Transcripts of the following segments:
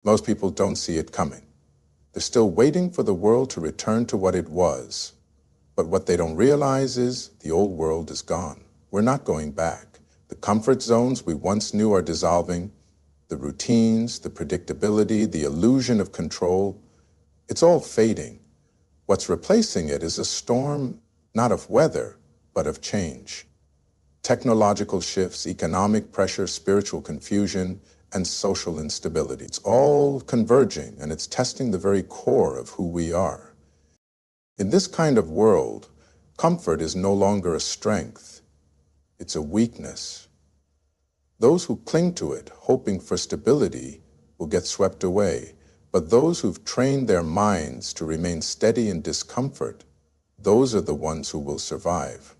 Most people don't see it coming. They're still waiting for the world to return to what it was. But what they don't realize is the old world is gone. We're not going back. The comfort zones we once knew are dissolving. The routines, the predictability, the illusion of control, it's all fading. What's replacing it is a storm, not of weather, but of change. Technological shifts, economic pressure, spiritual confusion, and social instability. It's all converging, and it's testing the very core of who we are. In this kind of world, comfort is no longer a strength. It's a weakness. Those who cling to it, hoping for stability, will get swept away. But those who've trained their minds to remain steady in discomfort, those are the ones who will survive.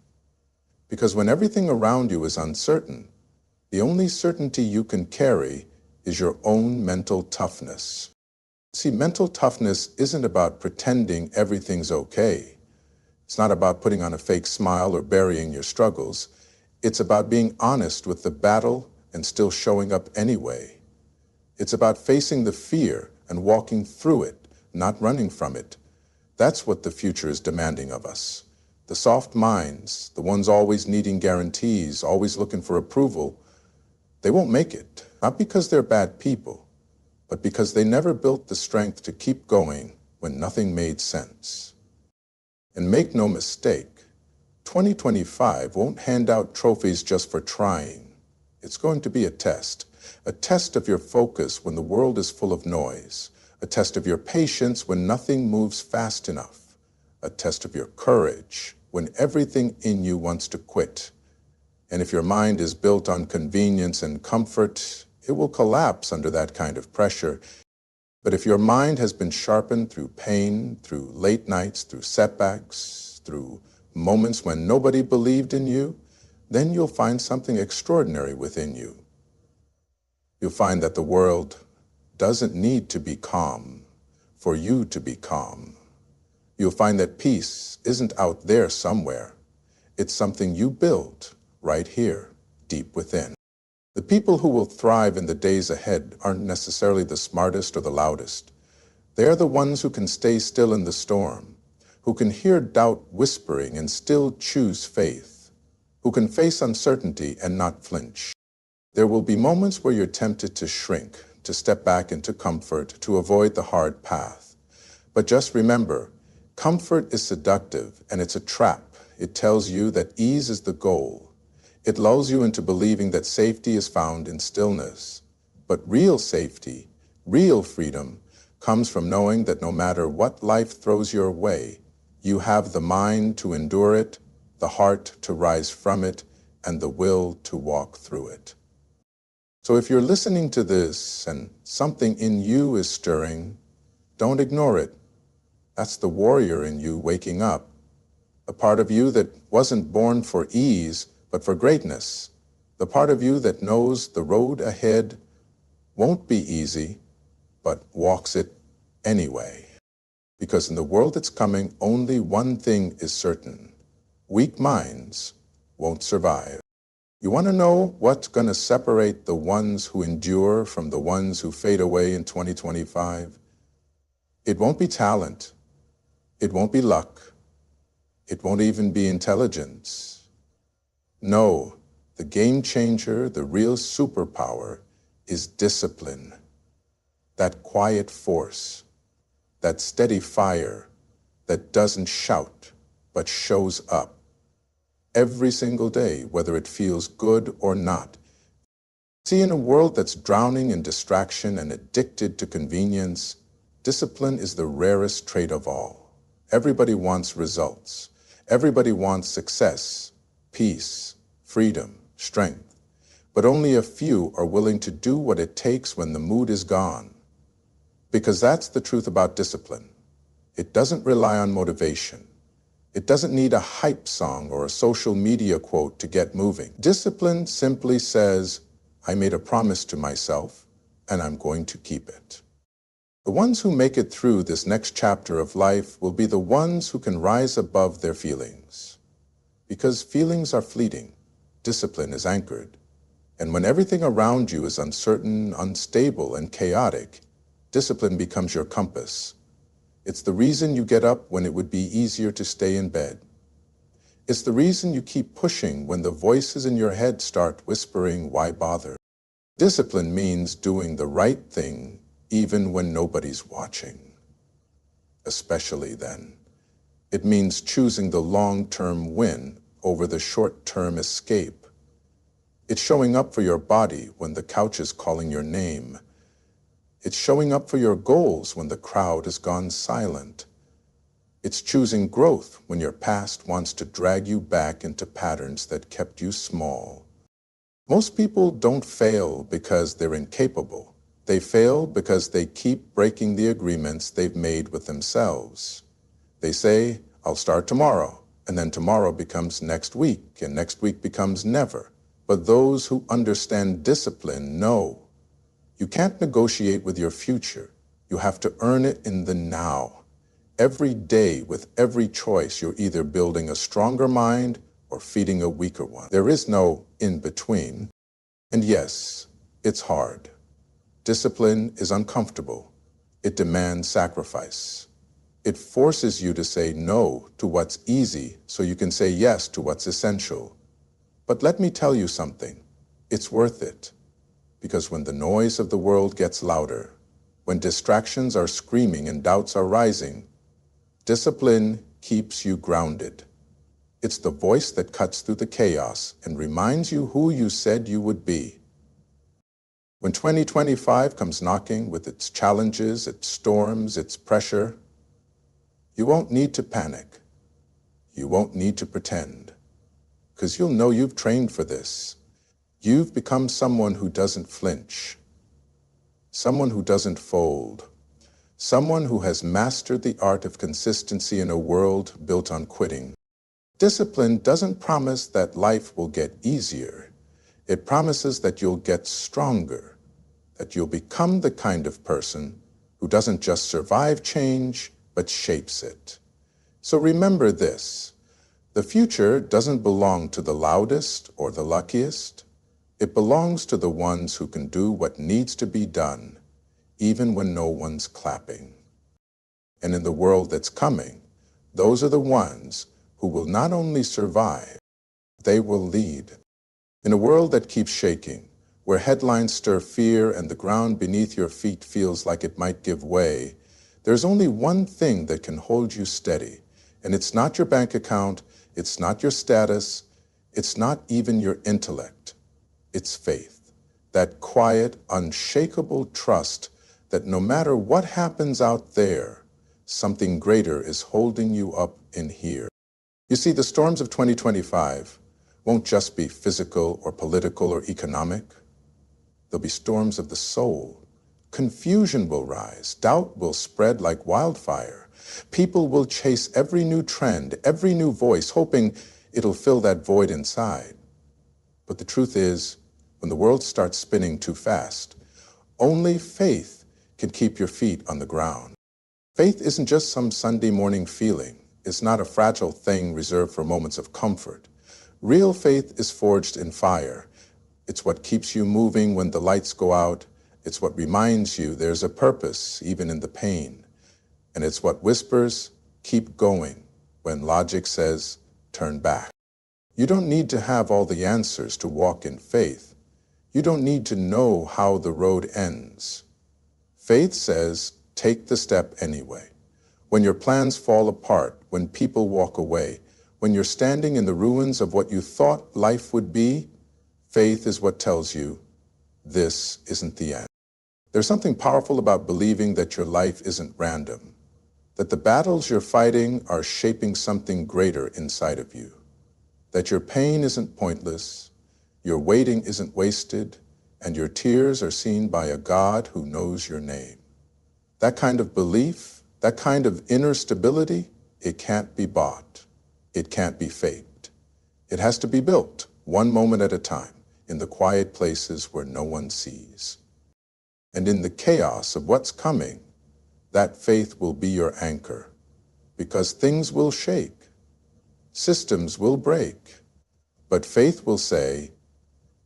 Because when everything around you is uncertain, the only certainty you can carry is your own mental toughness. See, mental toughness isn't about pretending everything's okay. It's not about putting on a fake smile or burying your struggles. It's about being honest with the battle and still showing up anyway. It's about facing the fear and walking through it, not running from it. That's what the future is demanding of us. The soft minds, the ones always needing guarantees, always looking for approval, they won't make it, not because they're bad people, but because they never built the strength to keep going when nothing made sense. And make no mistake, 2025 won't hand out trophies just for trying. It's going to be a test of your focus when the world is full of noise, a test of your patience when nothing moves fast enough, a test of your courage when everything in you wants to quit. And if your mind is built on convenience and comfort, it will collapse under that kind of pressure. But if your mind has been sharpened through pain, through late nights, through setbacks, through moments when nobody believed in you, then you'll find something extraordinary within you. You'll find that the world doesn't need to be calm for you to be calm. You'll find that peace isn't out there somewhere. It's something you build right here, deep within. The people who will thrive in the days ahead aren't necessarily the smartest or the loudest. They're the ones who can stay still in the storm, who can hear doubt whispering and still choose faith, who can face uncertainty and not flinch. There will be moments where you're tempted to shrink, to step back into comfort, to avoid the hard path. But just remember, comfort is seductive and it's a trap. It tells you that ease is the goal. It lulls you into believing that safety is found in stillness. But real safety, real freedom, comes from knowing that no matter what life throws your way, you have the mind to endure it, the heart to rise from it, and the will to walk through it. So if you're listening to this and something in you is stirring, don't ignore it. That's the warrior in you waking up, a part of you that wasn't born for ease, but for greatness, the part of you that knows the road ahead won't be easy, but walks it anyway. Because in the world that's coming, only one thing is certain: weak minds won't survive. You want to know what's going to separate the ones who endure from the ones who fade away in 2025? It won't be talent. It won't be luck. It won't even be intelligence. No, the game changer, the real superpower, is discipline. That quiet force, that steady fire that doesn't shout but shows up. Every single day, whether it feels good or not. See, in a world that's drowning in distraction and addicted to convenience, discipline is the rarest trait of all. Everybody wants results. Everybody wants success, peace, freedom, strength. But only a few are willing to do what it takes when the mood is gone. Because that's the truth about discipline. It doesn't rely on motivation. It doesn't need a hype song or a social media quote to get moving. Discipline simply says, I made a promise to myself, and I'm going to keep it. The ones who make it through this next chapter of life will be the ones who can rise above their feelings. Because feelings are fleeting, discipline is anchored. And when everything around you is uncertain, unstable, and chaotic, discipline becomes your compass. It's the reason you get up when it would be easier to stay in bed. It's the reason you keep pushing when the voices in your head start whispering, "Why bother?" Discipline means doing the right thing even when nobody's watching. Especially then. It means choosing the long-term win over the short-term escape. It's showing up for your body when the couch is calling your name. It's showing up for your goals when the crowd has gone silent. It's choosing growth when your past wants to drag you back into patterns that kept you small. Most people don't fail because they're incapable. They fail because they keep breaking the agreements they've made with themselves. They say, "I'll start tomorrow," and then tomorrow becomes next week, and next week becomes never. But those who understand discipline know you can't negotiate with your future. You have to earn it in the now. Every day, with every choice, you're either building a stronger mind or feeding a weaker one. There is no in-between. And yes, it's hard. Discipline is uncomfortable. It demands sacrifice. It forces you to say no to what's easy so you can say yes to what's essential. But let me tell you something. It's worth it. Because when the noise of the world gets louder, when distractions are screaming and doubts are rising, discipline keeps you grounded. It's the voice that cuts through the chaos and reminds you who you said you would be. When 2025 comes knocking with its challenges, its storms, its pressure, you won't need to panic. You won't need to pretend. Because you'll know you've trained for this. You've become someone who doesn't flinch, someone who doesn't fold, someone who has mastered the art of consistency in a world built on quitting. Discipline doesn't promise that life will get easier. It promises that you'll get stronger, that you'll become the kind of person who doesn't just survive change, but shapes it. So remember this. The future doesn't belong to the loudest or the luckiest. It belongs to the ones who can do what needs to be done, even when no one's clapping. And in the world that's coming, those are the ones who will not only survive, they will lead. In a world that keeps shaking, where headlines stir fear and the ground beneath your feet feels like it might give way, there's only one thing that can hold you steady. And it's not your bank account, it's not your status, it's not even your intellect. It's faith, that quiet, unshakable trust that no matter what happens out there, something greater is holding you up in here. You see, the storms of 2025 won't just be physical or political or economic. There'll be storms of the soul. Confusion will rise. Doubt will spread like wildfire. People will chase every new trend, every new voice, hoping it'll fill that void inside. But the truth is, when the world starts spinning too fast, only faith can keep your feet on the ground. Faith isn't just some Sunday morning feeling. It's not a fragile thing reserved for moments of comfort. Real faith is forged in fire. It's what keeps you moving when the lights go out. It's what reminds you there's a purpose, even in the pain. And it's what whispers, "Keep going," when logic says, "Turn back." You don't need to have all the answers to walk in faith. You don't need to know how the road ends. Faith says, take the step anyway. When your plans fall apart, when people walk away, when you're standing in the ruins of what you thought life would be, faith is what tells you, this isn't the end. There's something powerful about believing that your life isn't random, that the battles you're fighting are shaping something greater inside of you, that your pain isn't pointless, your waiting isn't wasted, and your tears are seen by a God who knows your name. That kind of belief, that kind of inner stability, it can't be bought. It can't be faked. It has to be built, one moment at a time, in the quiet places where no one sees. And in the chaos of what's coming, that faith will be your anchor, because things will shake, systems will break, but faith will say,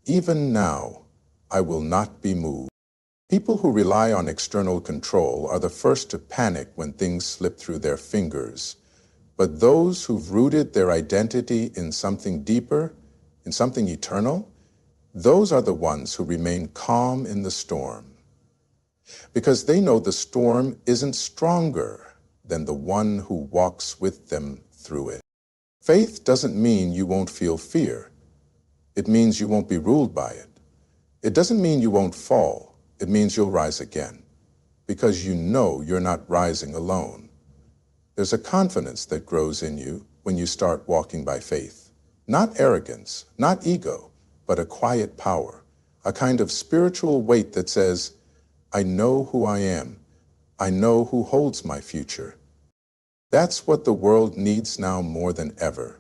even now, I will not be moved. People who rely on external control are the first to panic when things slip through their fingers. But those who've rooted their identity in something deeper, in something eternal, those are the ones who remain calm in the storm. Because they know the storm isn't stronger than the one who walks with them through it. Faith doesn't mean you won't feel fear. It means you won't be ruled by it. It doesn't mean you won't fall. It means you'll rise again. Because you know you're not rising alone. There's a confidence that grows in you when you start walking by faith. Not arrogance, not ego, but a quiet power, a kind of spiritual weight that says, I know who I am. I know who holds my future. That's what the world needs now more than ever.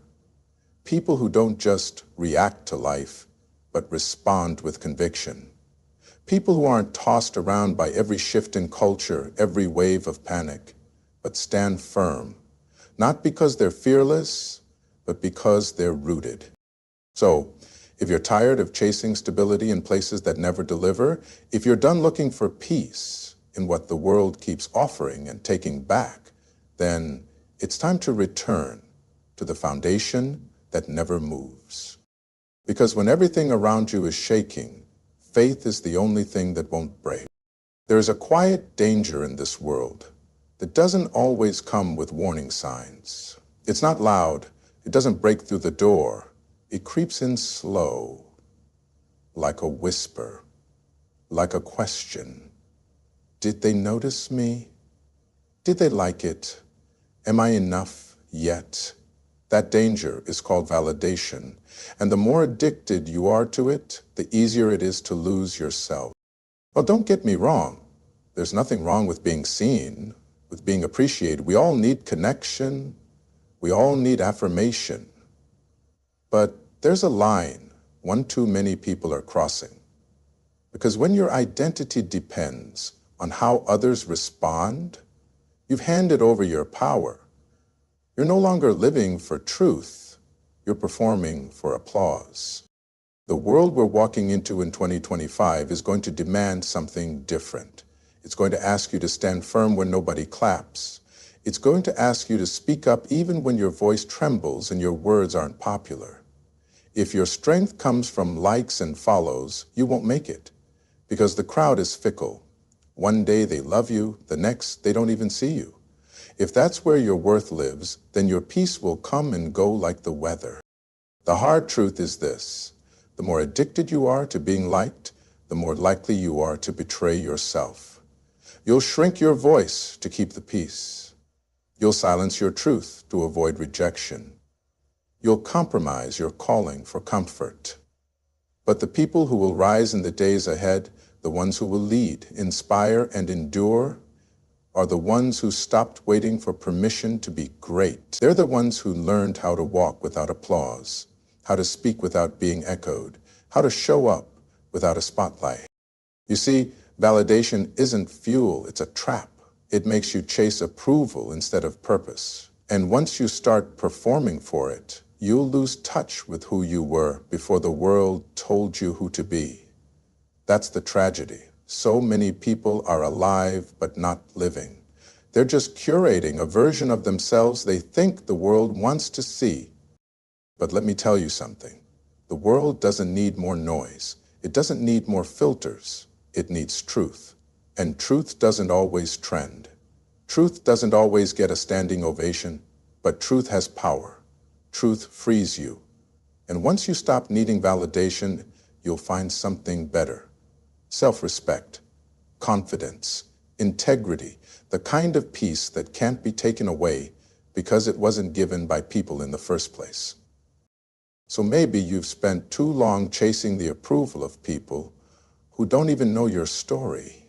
People who don't just react to life, but respond with conviction. People who aren't tossed around by every shift in culture, every wave of panic, but stand firm, not because they're fearless, but because they're rooted. So, if you're tired of chasing stability in places that never deliver, if you're done looking for peace in what the world keeps offering and taking back, then it's time to return to the foundation that never moves. Because when everything around you is shaking, faith is the only thing that won't break. There is a quiet danger in this world that doesn't always come with warning signs. It's not loud. It doesn't break through the door. It creeps in slow, like a whisper, like a question. Did they notice me? Did they like it? Am I enough yet? That danger is called validation, and the more addicted you are to it, the easier it is to lose yourself. Well, don't get me wrong. There's nothing wrong with being seen, with being appreciated. We all need connection. We all need affirmation. But there's a line one too many people are crossing. Because when your identity depends on how others respond, you've handed over your power. You're no longer living for truth. You're performing for applause. The world we're walking into in 2025 is going to demand something different. It's going to ask you to stand firm when nobody claps. It's going to ask you to speak up even when your voice trembles and your words aren't popular. If your strength comes from likes and follows, you won't make it. Because the crowd is fickle. One day they love you, the next they don't even see you. If that's where your worth lives, then your peace will come and go like the weather. The hard truth is this: the more addicted you are to being liked, the more likely you are to betray yourself. You'll shrink your voice to keep the peace. You'll silence your truth to avoid rejection. You'll compromise your calling for comfort. But the people who will rise in the days ahead, the ones who will lead, inspire, and endure, are the ones who stopped waiting for permission to be great. They're the ones who learned how to walk without applause, how to speak without being echoed, how to show up without a spotlight. You see, validation isn't fuel, it's a trap. It makes you chase approval instead of purpose. And once you start performing for it, you'll lose touch with who you were before the world told you who to be. That's the tragedy. So many people are alive but not living. They're just curating a version of themselves they think the world wants to see. But let me tell you something. The world doesn't need more noise. It doesn't need more filters. It needs truth. And truth doesn't always trend. Truth doesn't always get a standing ovation, but truth has power. Truth frees you. And once you stop needing validation, you'll find something better. Self-respect, confidence, integrity, the kind of peace that can't be taken away because it wasn't given by people in the first place. So maybe you've spent too long chasing the approval of people who don't even know your story.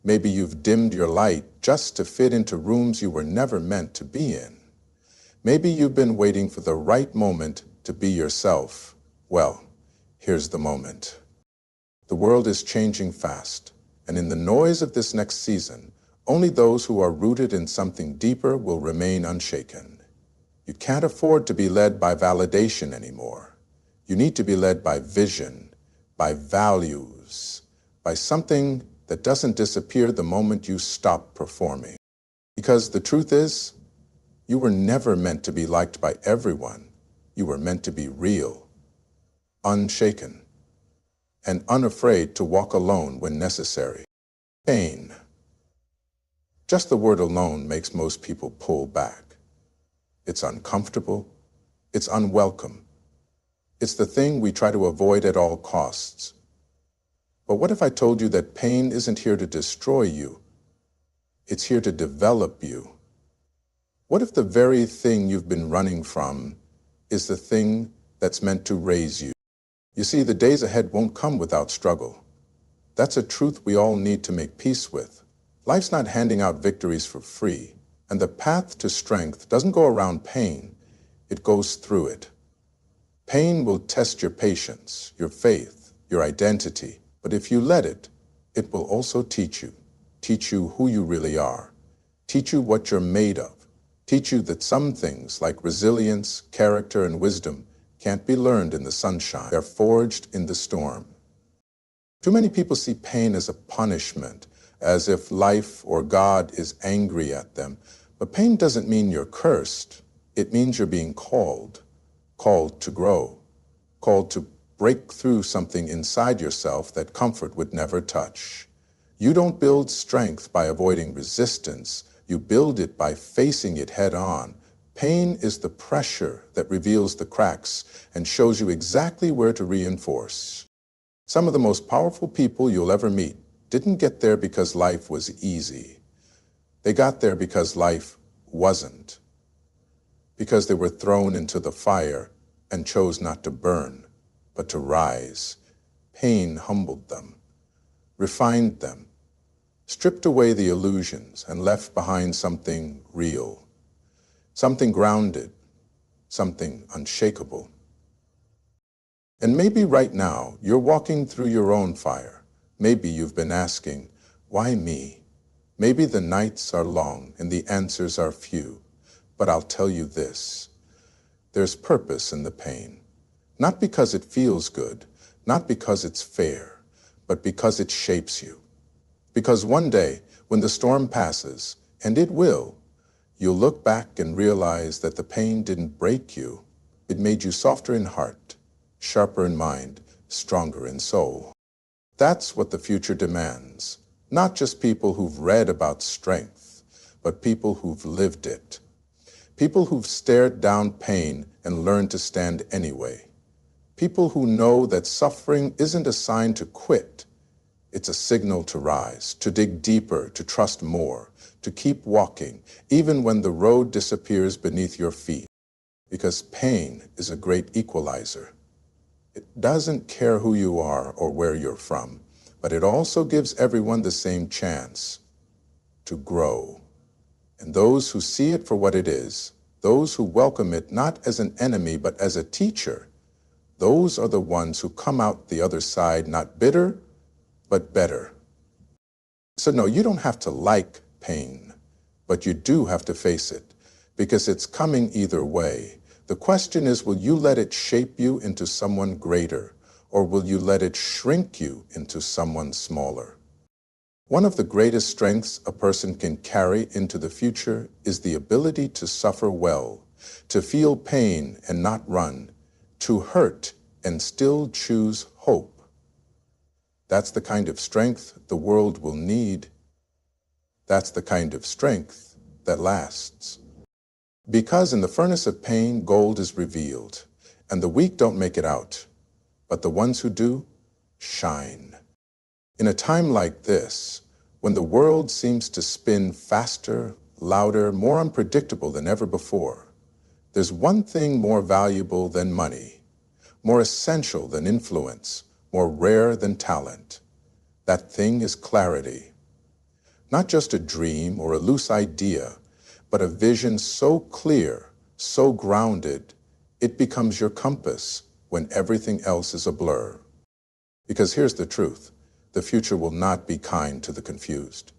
Maybe you've dimmed your light just to fit into rooms you were never meant to be in. Maybe you've been waiting for the right moment to be yourself. Well, here's the moment. The world is changing fast, and in the noise of this next season, only those who are rooted in something deeper will remain unshaken. You can't afford to be led by validation anymore. You need to be led by vision, by values, by something that doesn't disappear the moment you stop performing. Because the truth is, you were never meant to be liked by everyone. You were meant to be real, unshaken, and unafraid to walk alone when necessary. Pain. Just the word alone makes most people pull back. It's uncomfortable. It's unwelcome. It's the thing we try to avoid at all costs. But what if I told you that pain isn't here to destroy you? It's here to develop you. What if the very thing you've been running from is the thing that's meant to raise you? You see, the days ahead won't come without struggle. That's a truth we all need to make peace with. Life's not handing out victories for free, and the path to strength doesn't go around pain, it goes through it. Pain will test your patience, your faith, your identity, but if you let it, it will also teach you who you really are, teach you what you're made of, teach you that some things like resilience, character, and wisdom can't be learned in the sunshine. They're forged in the storm. Too many people see pain as a punishment, as if life or God is angry at them. But pain doesn't mean you're cursed. It means you're being called to grow, called to break through something inside yourself that comfort would never touch. You don't build strength by avoiding resistance. You build it by facing it head on. Pain is the pressure that reveals the cracks and shows you exactly where to reinforce. Some of the most powerful people you'll ever meet didn't get there because life was easy. They got there because life wasn't. Because they were thrown into the fire and chose not to burn, but to rise. Pain humbled them, refined them, stripped away the illusions and left behind something real, something grounded, something unshakable. And maybe right now you're walking through your own fire. Maybe you've been asking, why me? Maybe the nights are long and the answers are few. But I'll tell you this, there's purpose in the pain. Not because it feels good, not because it's fair, but because it shapes you. Because one day, when the storm passes, and it will, you'll look back and realize that the pain didn't break you. It made you softer in heart, sharper in mind, stronger in soul. That's what the future demands. Not just people who've read about strength, but people who've lived it. People who've stared down pain and learned to stand anyway. People who know that suffering isn't a sign to quit. It's a signal to rise, to dig deeper, to trust more, to keep walking, even when the road disappears beneath your feet. Because pain is a great equalizer. It doesn't care who you are or where you're from, but it also gives everyone the same chance to grow. And those who see it for what it is, those who welcome it not as an enemy but as a teacher, those are the ones who come out the other side not bitter, but better. So no, you don't have to like pain, but you do have to face it, because it's coming either way. The question is, will you let it shape you into someone greater, or will you let it shrink you into someone smaller? One of the greatest strengths a person can carry into the future is the ability to suffer well, to feel pain and not run, to hurt and still choose hope. That's the kind of strength the world will need. That's the kind of strength that lasts. Because in the furnace of pain, gold is revealed, and the weak don't make it out, but the ones who do, shine. In a time like this, when the world seems to spin faster, louder, more unpredictable than ever before, there's one thing more valuable than money, more essential than influence, more rare than talent. That thing is clarity. Not just a dream or a loose idea, but a vision so clear, so grounded, it becomes your compass when everything else is a blur. Because here's the truth, the future will not be kind to the confused.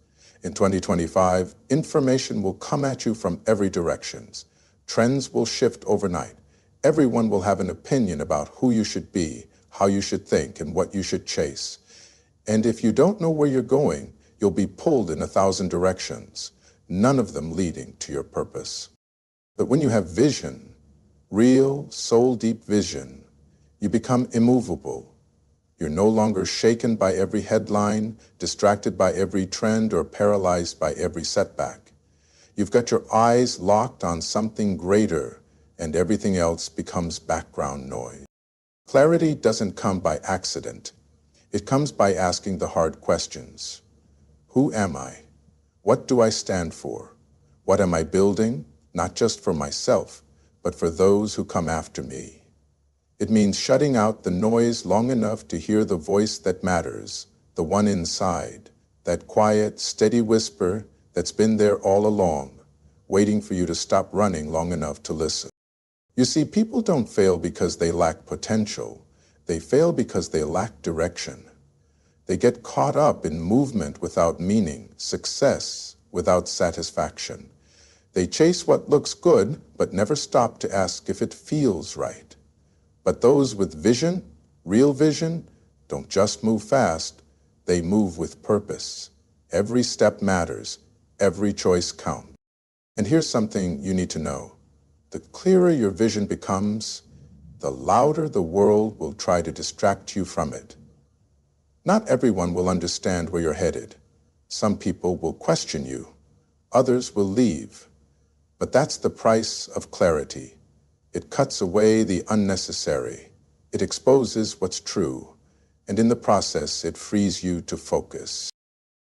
In 2025, information will come at you from every direction. Trends will shift overnight. Everyone will have an opinion about who you should be, how you should think, and what you should chase. And if you don't know where you're going, you'll be pulled in 1,000 directions, none of them leading to your purpose. But when you have vision, real, soul-deep vision, you become immovable. You're no longer shaken by every headline, distracted by every trend, or paralyzed by every setback. You've got your eyes locked on something greater, and everything else becomes background noise. Clarity doesn't come by accident. It comes by asking the hard questions. Who am I? What do I stand for? What am I building, not just for myself, but for those who come after me? It means shutting out the noise long enough to hear the voice that matters, the one inside, that quiet, steady whisper that's been there all along, waiting for you to stop running long enough to listen. You see, people don't fail because they lack potential. They fail because they lack direction. They get caught up in movement without meaning, success without satisfaction. They chase what looks good, but never stop to ask if it feels right. But those with vision, real vision, don't just move fast, they move with purpose. Every step matters, every choice counts. And here's something you need to know. The clearer your vision becomes, the louder the world will try to distract you from it. Not everyone will understand where you're headed. Some people will question you. Others will leave. But that's the price of clarity. It cuts away the unnecessary. It exposes what's true. And in the process, it frees you to focus.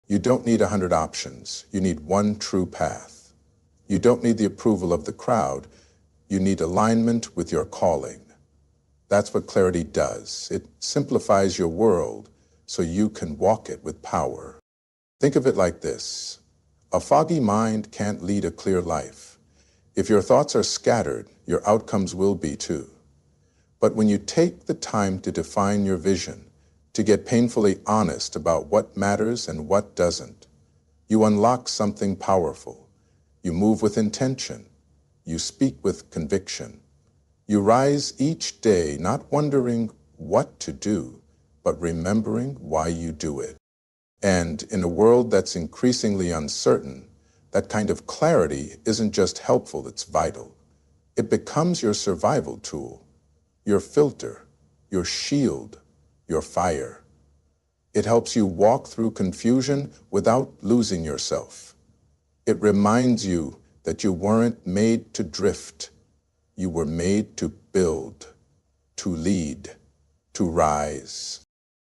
You don't need 100 options. You need one true path. You don't need the approval of the crowd. You need alignment with your calling. That's what clarity does. It simplifies your world so you can walk it with power. Think of it like this. A foggy mind can't lead a clear life. If your thoughts are scattered, your outcomes will be too. But when you take the time to define your vision, to get painfully honest about what matters and what doesn't, you unlock something powerful. You move with intention. You speak with conviction. You rise each day not wondering what to do, but remembering why you do it. And in a world that's increasingly uncertain, that kind of clarity isn't just helpful, it's vital. It becomes your survival tool, your filter, your shield, your fire. It helps you walk through confusion without losing yourself. It reminds you that you weren't made to drift. You were made to build, to lead, to rise.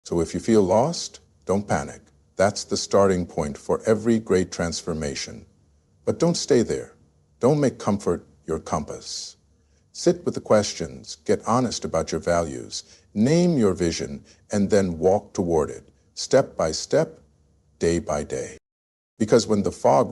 So if you feel lost, don't panic. That's the starting point for every great transformation. But don't stay there. Don't make comfort your compass. Sit with the questions, get honest about your values, name your vision, and then walk toward it, step by step, day by day. Because when the fog